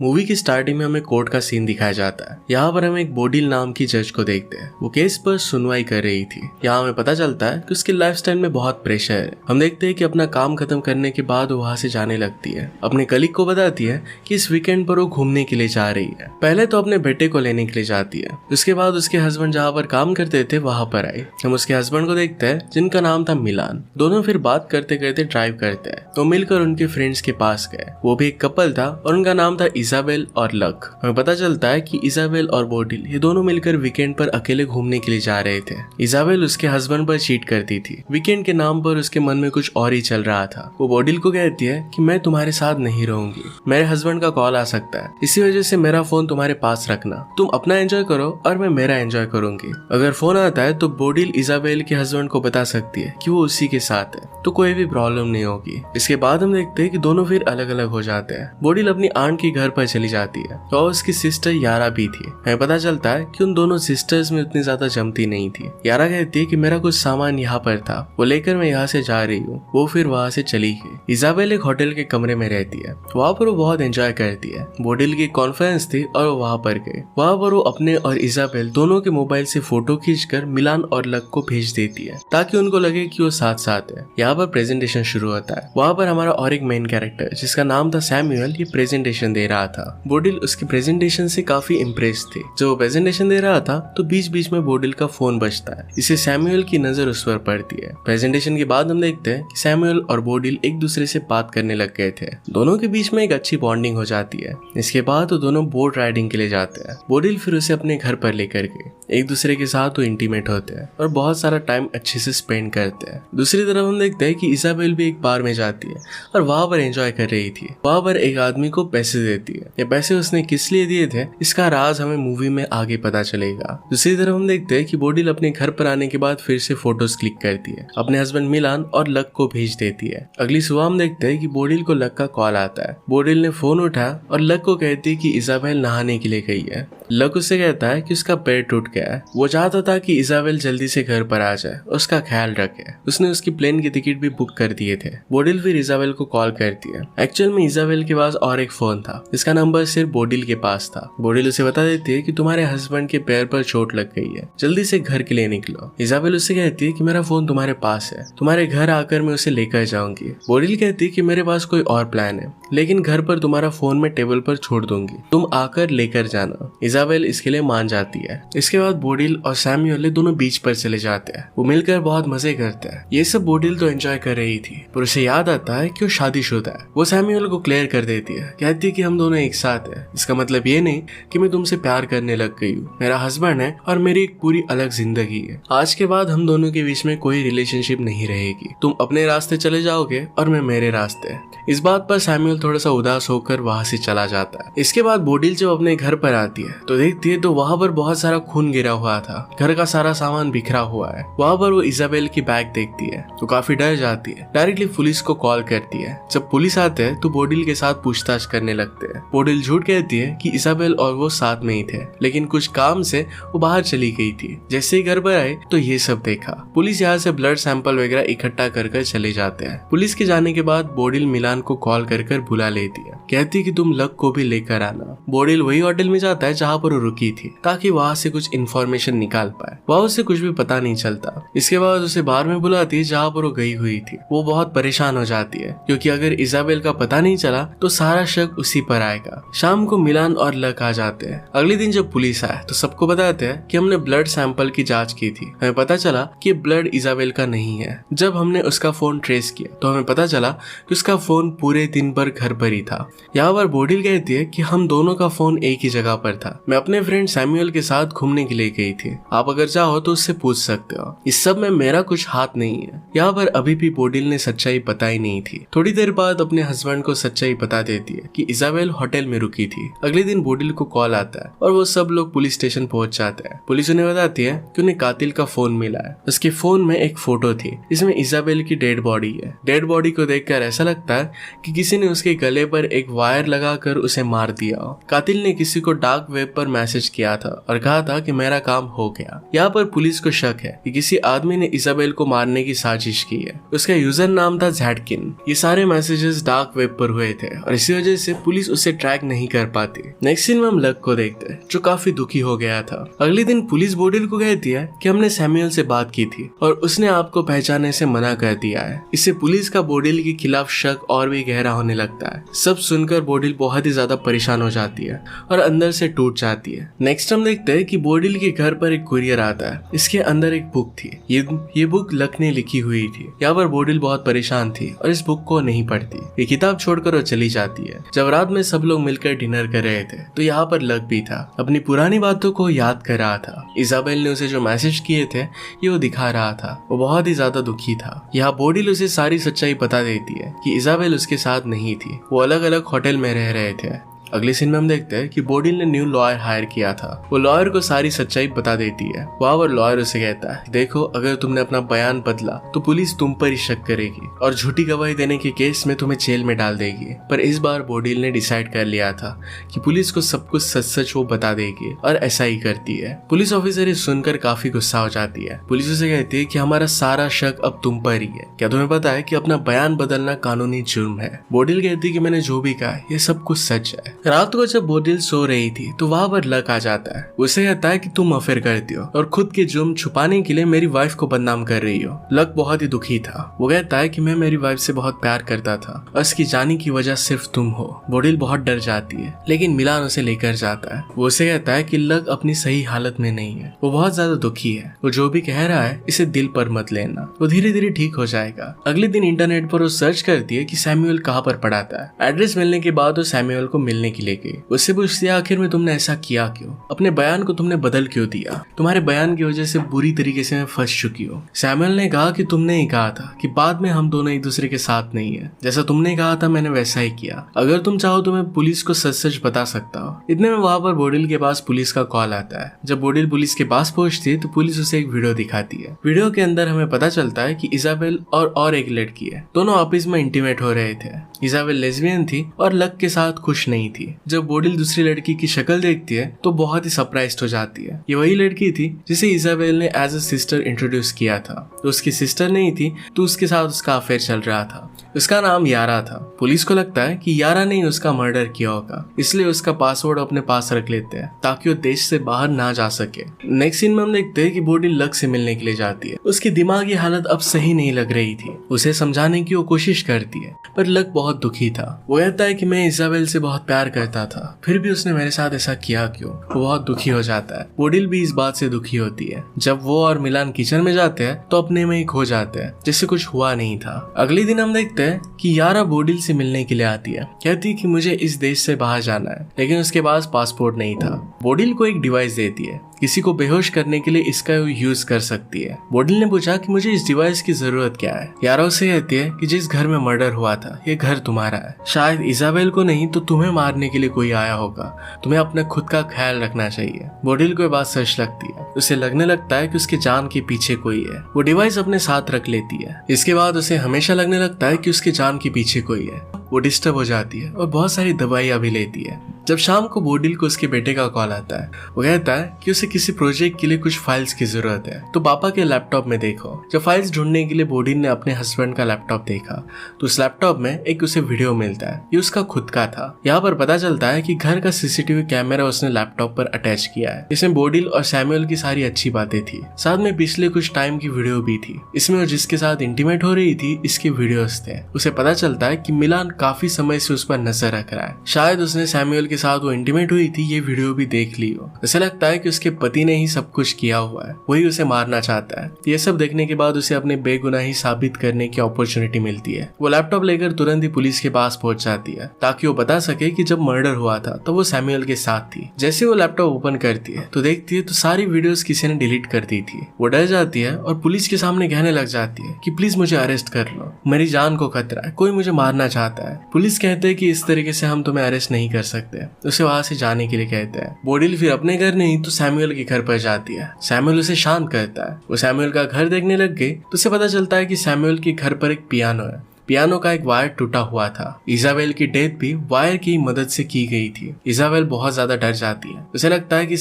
Movie की starting में हमें कोर्ट का सीन दिखाया जाता है। यहाँ पर हम एक बोडिल नाम की जज को देखते हैं। वो केस पर सुनवाई कर रही थी। यहाँ हमें पता चलता है कि उसकी लाइफस्टाइल में बहुत प्रेशर है। हम देखते हैं कि अपना काम खत्म करने के बाद वो वहाँ से जाने लगती है। अपने कलीग को बताती है कि इस वीकेंड पर वो घूमने के लिए जा रही है। पहले तो अपने बेटे को लेने के लिए जाती है। उसके बाद उसके हस्बैंड जहाँ पर काम करते थे वहां पर आए। हम उसके हस्बैंड को देखते हैं जिनका नाम था मिलान। दोनों फिर बात करते करते ड्राइव करते हैं तो मिलकर उनके फ्रेंड्स के पास गए। वो भी एक कपल था और उनका नाम था इजाबेल और लक। हमें पता चलता है कि इजाबेल और बोडिल ये दोनों मिलकर वीकेंड पर अकेले घूमने के लिए जा रहे थे। इजाबेल उसके हस्बैंड पर चीट करती थी। वीकेंड के नाम पर उसके मन में कुछ और ही चल रहा था। वो बोडिल को कहती है कि मैं तुम्हारे साथ नहीं रहूंगी, मेरे हस्बैंड का कॉल आ सकता है, इसी वजह से मेरा फोन तुम्हारे पास रखना, तुम अपना एंजॉय करो और मैं मेरा एंजॉय करूंगी। अगर फोन आता है तो बोडिल इजाबेल के हस्बैंड को बता सकती है कि वो उसी के साथ है, तो कोई भी प्रॉब्लम नहीं होगी। इसके बाद हम देखते हैं कि दोनों फिर अलग अलग हो जाते हैं। बोडिल अपनी आंट के घर पर चली जाती है और उसकी सिस्टर यारा भी थी। हमें पता चलता है कि उन दोनों सिस्टर्स में उतनी ज्यादा जमती नहीं थी। यारा कहती है कि मेरा कुछ सामान यहाँ पर था, वो लेकर मैं यहाँ से जा रही हूँ। वो फिर वहाँ से चली गई। इजाबेल एक होटल के कमरे में रहती है। वहाँ पर वो बहुत एंजॉय करती है। बोडिल की कॉन्फ्रेंस थी और वो वहाँ पर गए। वहाँ पर वो अपने और इजाबेल दोनों के मोबाइल से फोटो खींचकर मिलान और लक को भेज देती है ताकि उनको लगे कि वो साथ साथ है। यहाँ पर प्रेजेंटेशन शुरू होता है। वहाँ पर हमारा और एक मेन कैरेक्टर जिसका नाम था सैमुअल ये प्रेजेंटेशन दे रहा था। बोडिल उसकी प्रेजेंटेशन से काफी इम्प्रेस थी। जब वो प्रेजेंटेशन दे रहा था तो बीच बीच में बोडिल का फोन बजता है। इसे सैमुअल की नजर उस पर पड़ती है। प्रेजेंटेशन के बाद हम देखते हैं कि सैमुअल और बोडिल एक दूसरे से बात करने लग गए थे। दोनों के बीच में एक अच्छी बॉन्डिंग हो जाती है। इसके बाद वो दोनों बोट राइडिंग के लिए जाते हैं। बोडिल फिर उसे अपने घर पर लेकर गए। एक दूसरे के साथ वो इंटीमेट होते हैं और बहुत सारा टाइम अच्छे से स्पेंड करते हैं। दूसरी तरफ हम देखते हैं कि इजाबेल भी एक बार में जाती है और वहां पर एंजॉय कर रही थी। वहां पर एक आदमी को पैसे देती है। ये पैसे उसने किस लिए दिए थे इसका राज हमें मूवी में आगे पता चलेगा। दूसरी तरफ हम देखते हैं कि बोडिल अपने घर पर आने के बाद फिर से फोटोज क्लिक करती है। अपने हस्बैंड मिलान और लक को भेज देती है। अगली सुबह हम देखते हैं कि बोडिल को लक का कॉल आता है। बोडिल ने फोन उठाया और लक को कहती है कि इजाबेल नहाने के लिए गई है। लक उससे कहता है कि उसका पैर टूट गया है। वो चाहता था कि इजाबेल जल्दी से घर पर आ जाए, उसका ख्याल रखे। उसने उसकी प्लेन की टिकट भी बुक कर दिए थे। बोडिल फिर इजाबेल को कॉल करती है। एक्चुअल में इजाबेल के पास और एक फोन था जिसका नंबर सिर्फ बोडिल के पास था। बोडिल उसे बता देती है कि तुम्हारे हस्बैंड के पैर पर चोट लग गई है, जल्दी से घर के लिए निकलो। इजाबेल उससे कहती है कि मेरा फोन तुम्हारे पास है, तुम्हारे घर आकर मैं उसे लेकर जाऊंगी। बोडिल कहती है कि मेरे पास कोई और प्लान है, लेकिन घर पर तुम्हारा फोन मैं टेबल पर छोड़ दूंगी, तुम आकर लेकर जाना। इजाबेल इसके लिए मान जाती है। इसके बाद बोडिल और सैमुअल दोनों बीच पर चले जाते हैं। वो मिलकर बहुत मजे करते हैं। ये सब बोडिल तो एंजॉय कर रही थी पर उसे याद आता है कि वो शादीशुदा है। वो सैमुअल को क्लियर कर देती है, कहती है कि हम दोनों एक साथ हैं। इसका मतलब ये नहीं कि मैं तुमसे प्यार करने लग गई हूँ, मेरा हस्बैंड है और मेरी एक पूरी अलग जिंदगी है। आज के बाद हम दोनों के बीच में कोई रिलेशनशिप नहीं रहेगी, तुम अपने रास्ते चले जाओगे और मैं मेरे रास्ते। इस बात पर सैमुअल थोड़ा सा उदास होकर वहां से चला जाता है। इसके बाद बोडिल जब अपने घर पर आती है तो देखती है तो वहां पर बहुत सारा खून गिरा हुआ था। घर का सारा सामान बिखरा हुआ है। वहां पर वो इजाबेल की बैग देखती है तो काफी डर जाती है। डायरेक्टली पुलिस को कॉल करती है। जब पुलिस आते हैं तो बोडिल के साथ पूछताछ करने लगते हैं। बोडिल झूठ कहती है कि इजाबेल और वो साथ में ही थे, लेकिन कुछ काम से वो बाहर चली गई थी। जैसे ही घर पर आए तो ये सब देखा। पुलिस यहाँ से ब्लड सैंपल वगैरह इकट्ठा कर चले जाते हैं। पुलिस के जाने के बाद बोडिल मिलान को कॉल कर बुला लेती है। कहती है कि तुम लक को भी लेकर आना। बोडिल वही होटल में जाता है जहाँ पर वो रुकी थी ताकि वहाँ से कुछ इन्फॉर्मेशन निकाल पाए। वहाँ उसे कुछ भी पता नहीं चलता। इसके बाद उसे बार में बुलाती है जहाँ पर वो गई हुई थी। वो बहुत परेशान हो जाती है क्योंकि अगर इजाबेल का पता नहीं चला तो सारा शक उसी पर आएगा। शाम को मिलान और लक आ जाते हैं। अगले दिन जब पुलिस आए तो सबको बताते हैं कि हमने ब्लड सैंपल की जांच की थी, हमें पता चला कि ब्लड इजाबेल का नहीं है। जब हमने उसका फोन ट्रेस किया तो हमें पता चला कि उसका फोन पूरे दिन भर घर पर ही था। यहाँ पर बोडिल कहती है कि हम दोनों का फोन एक ही जगह पर था। मैं अपने फ्रेंड सैमुअल के साथ घूमने के लिए गई थी, आप अगर चाहो तो उससे पूछ सकते हो। इस सब में मेरा कुछ हाथ नहीं है। यहाँ पर अभी भी बोडिल ने सच्चाई पता ही नहीं थी। थोड़ी देर बाद अपने हस्बैंड को सच्चाई बता देती है कि इजाबेल होटल में रुकी थी। अगले दिन बोडिल को कॉल आता है और वो सब लोग पुलिस स्टेशन पहुंच जाते हैं। पुलिस उन्हें बताती है कि उन्हें कातिल का फोन मिला है। उसके फोन में एक फोटो थी, इसमें इजाबेल की डेड बॉडी है। डेड बॉडी को देखकर ऐसा लगता है कि किसी ने उसके गले पर एक वायर लगाकर उसे मार दिया हो। कातिल ने किसी को डार्क वेब वेब पर मैसेज किया था और कहा था कि मेरा काम हो गया। यहाँ पर पुलिस को शक है कि किसी आदमी ने इजाबेल को मारने की साजिश की है। उसका यूजर नाम था ज़ैटकिन। ये सारे मैसेजेस डार्क वेब पर हुए थे और इसी वजह से पुलिस उसे ट्रैक नहीं कर पाती। नेक्स्ट सीन में हम लक को देखते हैं जो काफी दुखी हो गया था। अगले दिन पुलिस बोडिल को कहती है कि हमने सैमुअल से बात की थी और उसने आपको पहचानने से मना कर दिया है। इससे पुलिस का बोडिल के खिलाफ शक और भी गहरा होने लगता है। सब सुनकर बोडिल बहुत ही ज्यादा परेशान हो जाती है और अंदर से टूट जाती है। नेक्स्ट हम देखते हैं कि बोडिल के घर पर एक कुरियर आता है। इसके अंदर एक बुक थी। ये बुक लक ने लिखी हुई थी। यहाँ पर बोडिल बहुत परेशान थी और इस बुक को नहीं पढ़ती। ये किताब छोड़कर वो चली जाती है। जब रात में सब लोग मिलकर डिनर कर रहे थे तो यहाँ पर लक भी था। अपनी पुरानी बातों को याद कर रहा था। इजाबेल ने उसे जो मैसेज किए थे ये वो दिखा रहा था। वो बहुत ही ज्यादा दुखी था। यहाँ बोडिल उसे सारी सच्चाई बता देती है कि इजाबेल उसके साथ नहीं थी। वो अलग अलग होटल में रह रहे थे। अगले सीन में हम देखते हैं कि बोडिल ने न्यू लॉयर हायर किया था। वो लॉयर को सारी सच्चाई बता देती है। वहाँ पर लॉयर उसे कहता है, देखो अगर तुमने अपना बयान बदला तो पुलिस तुम पर ही शक करेगी और झूठी गवाही देने के केस में तुम्हें जेल में डाल देगी। पर इस बार बोडिल ने डिसाइड कर लिया था कि पुलिस को सब कुछ सच सच वो बता देगी और ऐसा ही करती है। पुलिस ऑफिसर ये सुनकर काफी गुस्सा हो जाती है। पुलिस उसे कहती है कि हमारा सारा शक अब तुम पर ही है। क्या तुम्हें पता है कि अपना बयान बदलना कानूनी जुर्म है? बोडिल कहती है कि मैंने जो भी कहा ये सब कुछ सच है। रात को जब बोडिल सो रही थी तो वहाँ पर लक आ जाता है। उसे कहता है कि तुम अफेयर करती हो और खुद के जुर्म छुपाने के लिए मेरी वाइफ को बदनाम कर रही हो। लक बहुत ही दुखी था। वो कहता है कि मैं मेरी वाइफ से बहुत प्यार करता था और उसकी जाने की वजह सिर्फ तुम हो। बोडिल बहुत डर जाती है लेकिन मिलान उसे लेकर जाता है। वो उसे कहता है कि लक अपनी सही हालत में नहीं है। वो बहुत ज्यादा दुखी है। वो जो भी कह रहा है इसे दिल पर मत लेना। वो धीरे धीरे ठीक हो जाएगा। अगले दिन इंटरनेट पर वो सर्च करती है कि सैमुअल कहाँ पर पढ़ाता है। एड्रेस मिलने के बाद वो सैमुअल को मिलने के लिए गई। उससे पूछती है आखिर में तुमने ऐसा किया क्यों? अपने बयान को तुमने बदल क्यों दिया? तुम्हारे बयान की वजह से बुरी तरीके से मैं फंस चुकी हूँ। सैमुअल ने कहा कि तुमने ही कहा था कि बाद में हम दोनों एक दूसरे के साथ नहीं है। जैसा तुमने कहा था मैंने वैसा ही किया। अगर तुम चाहो तो मैं पुलिस को सच सच बता सकता हूँ। इतने में वहाँ पर बोडिल के पास पुलिस का कॉल आता है। जब बोडिल पुलिस के पास पहुंचती है तो पुलिस उसे एक वीडियो दिखाती है। वीडियो के अंदर हमें पता चलता है कि इजाबेल और एक लड़की है। दोनों आपस में इंटीमेट हो रहे थे। इजाबेल लेस्बियन थी और लक के साथ खुश नहीं थी। जब बोडिल दूसरी लड़की की शक्ल देखती है तो बहुत ही सरप्राइज्ड हो जाती है। ये वही लड़की थी जिसे इजाबेल ने एज अ सिस्टर इंट्रोड्यूस किया था। तो उसकी सिस्टर नहीं थी तो उसके साथ उसका अफेयर चल रहा था। उसका नाम यारा था। पुलिस को लगता है कि यारा ने उसका मर्डर किया होगा, इसलिए उसका पासवर्ड अपने पास रख लेते हैं ताकि वो देश से बाहर ना जा सके। नेक्स्ट सीन में हम देखते हैं कि बोडिल लक से मिलने के लिए जाती है। उसकी दिमागी हालत अब सही नहीं लग रही थी। उसे समझाने की वो कोशिश करती है पर लक बहुत दुखी था। वो कहता है कि मैं इजाबेल से बहुत प्यार करता था, फिर भी उसने मेरे साथ ऐसा किया क्यों? वो बहुत दुखी हो जाता है। बोडिल भी इस बात से दुखी होती है। जब वो और मिलान किचन में जाते हैं तो अपने में ही खो जाते हैं जैसे कुछ हुआ नहीं था। अगले दिन हम देखते हैं कि यारा बोडिल से मिलने के लिए आती है। कहती है कि मुझे इस देश से बाहर जाना है, लेकिन उसके पास पासपोर्ट नहीं था। बोडिल को एक डिवाइस देती है। किसी को बेहोश करने के लिए इसका यूज कर सकती है। बोडिल ने पूछा कि मुझे इस डिवाइस की जरूरत क्या है। यारा उसे कहती है कि जिस घर में मर्डर हुआ था ये घर तुम्हारा है। शायद इजाबेल को नहीं तो तुम्हें मारने के लिए कोई आया होगा। तुम्हें अपने खुद का ख्याल रखना चाहिए। बोडिल को ये बात सच लगती है। उसे लगने लगता है कि उसके जान के पीछे कोई है। वो डिवाइस अपने साथ रख लेती है। इसके बाद उसे हमेशा लगने लगता है कि उसके जान के पीछे कोई है। वो डिस्टर्ब हो जाती है और बहुत सारी दवाइयां भी लेती है। जब शाम को बोडिल को उसके बेटे का कॉल आता है, वो कहता है कि उसे किसी प्रोजेक्ट के लिए कुछ फाइल्स की जरूरत है, तो पापा के लैपटॉप में देखो। जब फाइल्स ढूंढने के लिए बोडिल ने अपने हस्बैंड का लैपटॉप देखा तो उस लैपटॉप में एक उसे वीडियो मिलता है। ये उसका खुद का था। यहाँ पर पता चलता है कि घर का सीसीटीवी कैमरा उसने लैपटॉप पर अटैच किया है। इसमें बोडिल और सैमुअल की सारी अच्छी बातें थी। साथ में पिछले कुछ टाइम की वीडियो भी थी। इसमें वो जिसके साथ इंटीमेट हो रही थी इसके वीडियोस थे। उसे पता चलता है कि मिलान काफी समय से उस पर नजर रख रहा है। शायद उसने सैमुअल के साथ वो इंटीमेट हुई थी ये वीडियो भी देख ली हो। उसे लगता है कि उसके पति ने ही सब कुछ किया हुआ है, वही उसे मारना चाहता है। ये सब देखने के बाद उसे अपने बेगुनाही साबित करने की अपॉर्चुनिटी मिलती है। वो लैपटॉप लेकर तुरंत ही पुलिस के पास पहुंच जाती है ताकि वो बता सके कि जब मर्डर हुआ था तो वो सैमुअल के साथ थी। जैसे वो लैपटॉप ओपन करती है तो देखती है तो सारी वीडियोस किसी ने डिलीट कर दी थी। वो डर जाती है और पुलिस के सामने कहने लग जाती है कि प्लीज मुझे अरेस्ट कर लो, मेरी जान को खतरा है, कोई मुझे मारना चाहता है। पुलिस कहते हैं कि इस तरीके से हम तुम्हें अरेस्ट नहीं कर सकते। उसे वहां से जाने के लिए कहते हैं। बोडिल फिर अपने घर नहीं तो सैमुअल के घर पर जाती है। सैमुअल उसे शांत करता है। वो सैमुअल का घर देखने लग गई तो उसे पता चलता है कि सैमुअल के घर पर एक पियानो है। पियानो का एक वायर टूटा हुआ था। इजाबेल की डेथ भी वायर की मदद से की गई थी। इजाबेल बहुत ज्यादा डर जाती है। उसे लगता है कि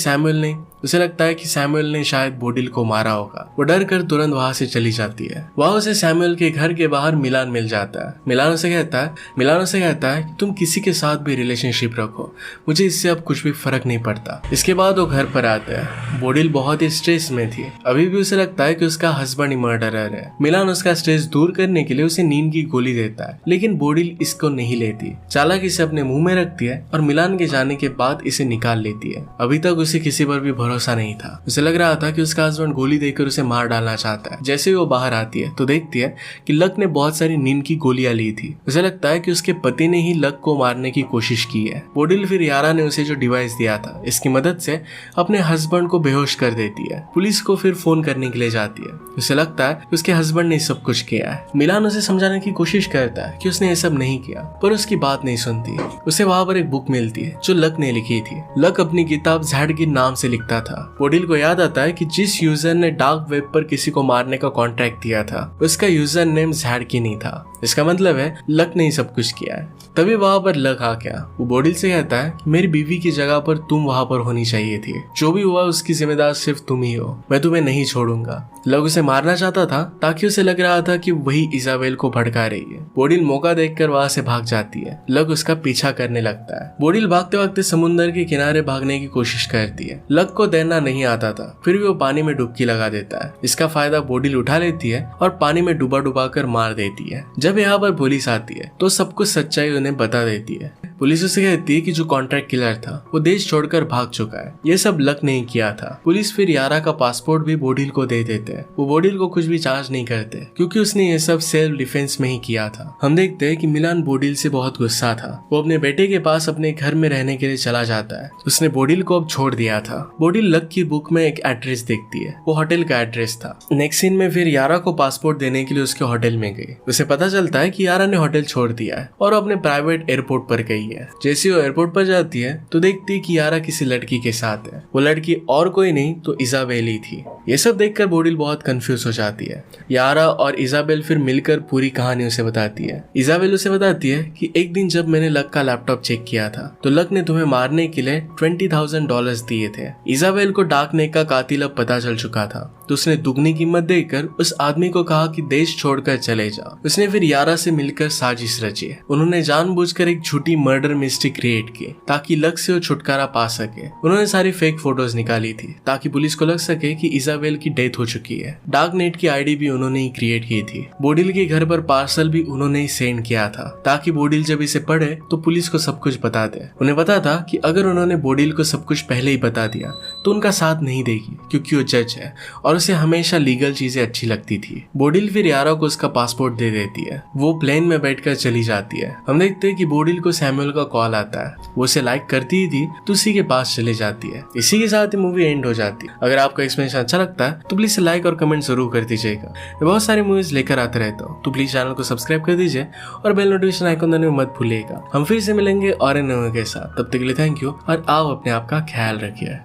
सैमुअल ने शायद बोडिल को मारा होगा। वो डर कर तुरंत वहां से चली जाती है। वहां उसे सैमुअल के घर के बाहर मिलान मिल जाता है। मिलान उसे कहता है कि तुम किसी के साथ भी रिलेशनशिप रखो, मुझे इससे अब कुछ भी फर्क नहीं पड़ता। इसके बाद वो घर पर आता है। बोडिल बहुत ही स्ट्रेस में थी। अभी भी उसे लगता है कि उसका हस्बैंड ही मर्डरर है। मिलान उसका स्ट्रेस दूर करने के लिए उसे नींद की गोली देता है, लेकिन बोडिल इसको नहीं लेती। चालाकी से अपने मुंह में रखती है और मिलान के जाने के बाद इसे निकाल लेती है। अभी तक उसे किसी पर भी भरोसा नहीं था। उसे लग रहा था कि उसका हस्बैंड गोली देकर उसे मार डालना चाहता है। जैसे ही वो बाहर आती है तो देखती है कि लक ने बहुत सारी नींद की गोलियां ली थी। उसे लगता है कि उसके पति ने ही लक को मारने की कोशिश की है। बोडिल फिर यारा ने उसे जो डिवाइस दिया था इसकी मदद से अपने हस्बैंड को बेहोश कर देती है। पुलिस को फिर फोन करने के लिए जाती है। उसे लगता है कि उसके हस्बैंड ने सब कुछ किया है। मिलान उसे समझाने की कोशिश करता है कि उसने ये सब नहीं किया, पर उसकी बात नहीं सुनती। उसे वहां पर एक बुक मिलती है जो लक ने लिखी थी। लक अपनी किताब जैड के नाम से लिखता था। बोडिल को याद आता है कि जिस यूजर ने डार्क वेब पर किसी को मारने का कॉन्ट्रैक्ट दिया था उसका यूजर नेम जैड की नहीं था। इसका मतलब है लक ने ही सब कुछ किया है। तभी वहां पर लक आ गया। वो बोडिल से कहता है मेरी बीवी की जगह पर तुम वहां पर होनी चाहिए थी। जो भी हुआ उसकी जिम्मेदार सिर्फ तुम ही हो। मैं तुम्हें नहीं छोड़ूंगा। लक उसे मारना चाहता था ताकि उसे लग रहा था कि वही इजाबेल को भड़का रही है। बोडिल मौका देखकर वहां से भाग जाती है। लक उसका पीछा करने लगता है। बोडिल भागते भागते समुद्र के किनारे भागने की कोशिश करती है। लक को तैरना नहीं आता था, फिर भी वो पानी में डुबकी लगा देता है। इसका फायदा बोडिल उठा लेती है और पानी में डुबा डुबा कर मार देती है। जब यहाँ पर पुलिस आती है तो सब कुछ सच्चाई उन्हें बता देती है। पुलिस उसे कहती है कि जो कॉन्ट्रैक्ट किलर था वो देश छोड़कर भाग चुका है। ये सब लक नहीं किया था। पुलिस फिर यारा का पासपोर्ट भी बोडिल को दे देते हैं। वो बोडिल को कुछ भी चार्ज नहीं करते क्योंकि उसने ये सब सेल्फ डिफेंस में ही किया था। हम देखते हैं कि मिलान बोडिल से बहुत गुस्सा था। वो अपने बेटे के पास अपने घर में रहने के लिए चला जाता है। उसने बोडिल को अब छोड़ दिया था। बोडिल लक की बुक में एक एड्रेस देखती है। वो होटल का एड्रेस था। नेक्स्ट सीन में फिर यारा को पासपोर्ट देने के लिए उसके होटल में गई। उसे पता चलता है कि यारा ने होटल छोड़ दिया है और अपने प्राइवेट एयरपोर्ट पर गई है। जैसे वो एयरपोर्ट पर जाती है तो देखती है कि यारा किसी लड़की के साथ है। वो लड़की और कोई नहीं तो इजाबेल ही थी। ये सब देखकर बोडिल बहुत कंफ्यूज हो जाती है। यारा और इजाबेल फिर मिलकर पूरी कहानी उसे बताती है। इजाबेल उसे बताती है कि एक दिन जब मैंने लक का लैपटॉप चेक किया था तो लक ने तुम्हें मारने के लिए $20,000 दिए थे। इजाबेल को डार्क नेट का कातिल अब पता चल चुका था तो उसने दुगनी कीमत देकर उस आदमी को कहा कि देश छोड़कर चले जाओ। उसने फिर यारा से मिलकर साजिश रची। उन्होंने जानबूझकर एक झूठी मर्डर मिस्ट्री क्रिएट की ताकि लक से वो छुटकारा पा सके। उन्होंने सारी फेक फोटोज निकाली थी ताकि पुलिस को लग सके कि इजाबेल की डेथ हो चुकी है। डार्क नेट की आईडी भी उन्होंने ही क्रिएट की थी। बोडिल के घर पर पार्सल भी उन्होंने ही सेंड किया था ताकि बोडिल जब इसे पढ़े तो पुलिस को सब कुछ बता दे। उन्हें पता था कि अगर उन्होंने बोडिल को सब कुछ पहले ही बता दिया तो उनका साथ नहीं देगी क्योंकि वो जज है और उसे हमेशा लीगल चीजें अच्छी लगती थी। बोडिल फिर यारा को उसका पासपोर्ट दे देती है। वो प्लेन में बैठकर चली जाती है। हम देखते हैं कि बोडिल को सैमुअल का कॉल आता है। वो उसे लाइक करती ही थी तो उसी के पास चले जाती है। इसी के साथ ही मूवी एंड हो जाती है। अगर आपको एक्सप्लेनेशन अच्छा लगता है तो प्लीज लाइक और कमेंट जरूर कर दीजिएगा। मैं बहुत सारी मूवीज लेकर आते रहता हूँ तो प्लीज चैनल को सब्सक्राइब कर दीजिए और बेल नोटिफिकेशन आइकन दबाने में मत भूलिएगा। हम फिर से मिलेंगे और इन मूवी के साथ। तब तक के लिए थैंक यू और आप अपने आप का ख्याल रखिए।